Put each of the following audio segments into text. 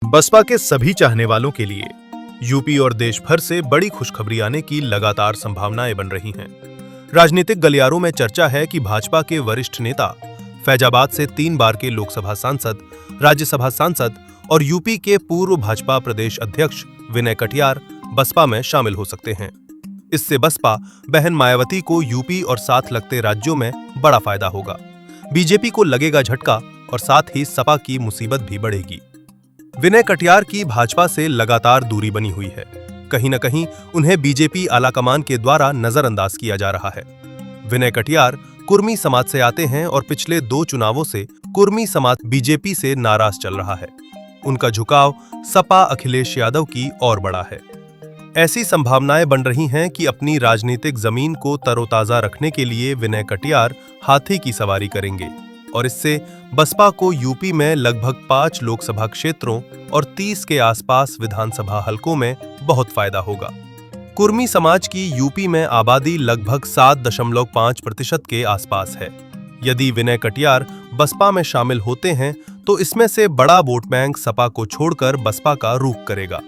बसपा के सभी चाहने वालों के लिए यूपी और देश भर से बड़ी खुशखबरी आने की लगातार संभावनाएं बन रही हैं। राजनीतिक गलियारों में चर्चा है कि भाजपा के वरिष्ठ नेता फैजाबाद से 3 बार के लोकसभा सांसद, राज्यसभा सांसद और यूपी के पूर्व भाजपा प्रदेश अध्यक्ष विनय कटियार बसपा में शामिल हो सकते हैं। इससे बसपा बहन मायावती को यूपी और साथ लगते राज्यों में बड़ा फायदा होगा। बीजेपी को लगेगा झटका और साथ ही सपा की मुसीबत भी बढ़ेगी। विनय कटियार की भाजपा से लगातार दूरी बनी हुई है। कहीं न कहीं उन्हें बीजेपी आलाकमान के द्वारा नजरअंदाज किया जा रहा है। विनय कटियार कुर्मी समाज से आते हैं और पिछले 2 चुनावों से कुर्मी समाज बीजेपी से नाराज चल रहा है। उनका झुकाव सपा अखिलेश यादव की ओर बढ़ा है। ऐसी संभावनाएं बन रही हैं कि अपनी राजनीतिक जमीन को तरोताजा रखने के लिए विनय कटियार हाथी की सवारी करेंगे और इससे बसपा को यूपी में लगभग 5 लोकसभा क्षेत्रों और 30 के आसपास विधानसभा हलकों में बहुत फायदा होगा। कुर्मी समाज की यूपी में आबादी लगभग 7.5% के आसपास है। यदि विनय कटियार बसपा में शामिल होते हैं तो इसमें से बड़ा वोट बैंक सपा को छोड़कर बसपा का रुख करेगा।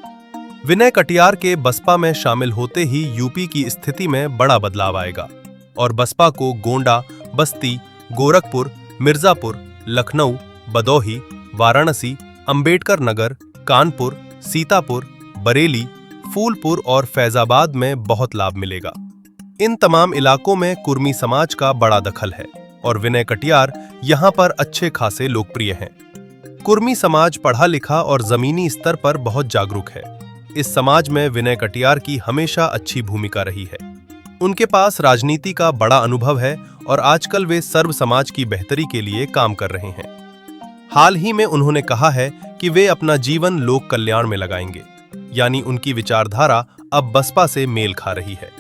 विनय कटियार के बसपा में शामिल होते ही यूपी की स्थिति में बड़ा बदलाव आएगा और बसपा को गोंडा, बस्ती, गोरखपुर, मिर्जापुर, लखनऊ, बदौही, वाराणसी, अंबेडकर नगर, कानपुर, सीतापुर, बरेली, फूलपुर और फैजाबाद में बहुत लाभ मिलेगा। इन तमाम इलाकों में कुर्मी समाज का बड़ा दखल है और विनय कटियार यहां पर अच्छे खासे लोकप्रिय हैं। कुर्मी समाज पढ़ा लिखा और जमीनी स्तर पर बहुत जागरूक है। इस समाज में विनय कटियार की हमेशा अच्छी भूमिका रही है। उनके पास राजनीति का बड़ा अनुभव है और आजकल वे सर्व समाज की बेहतरी के लिए काम कर रहे हैं। हाल ही में उन्होंने कहा है कि वे अपना जीवन लोक कल्याण में लगाएंगे, यानी उनकी विचारधारा अब बसपा से मेल खा रही है।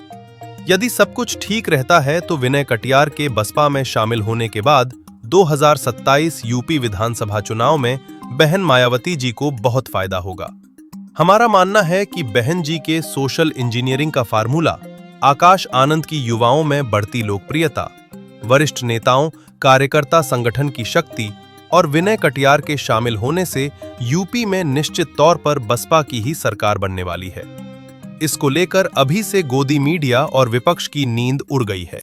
यदि सब कुछ ठीक रहता है तो विनय कटियार के बसपा में शामिल होने के बाद 2027 यूपी विधानसभा चुनाव में बहन मायावती जी को बहुत फायदा होगा। हमारा मानना है कि बहन जी के सोशल इंजीनियरिंग का फार्मूला, आकाश आनंद की युवाओं में बढ़ती लोकप्रियता, वरिष्ठ नेताओं कार्यकर्ता संगठन की शक्ति और विनय कटियार के शामिल होने से यूपी में निश्चित तौर पर बसपा की ही सरकार बनने वाली है। इसको लेकर अभी से गोदी मीडिया और विपक्ष की नींद उड़ गई है।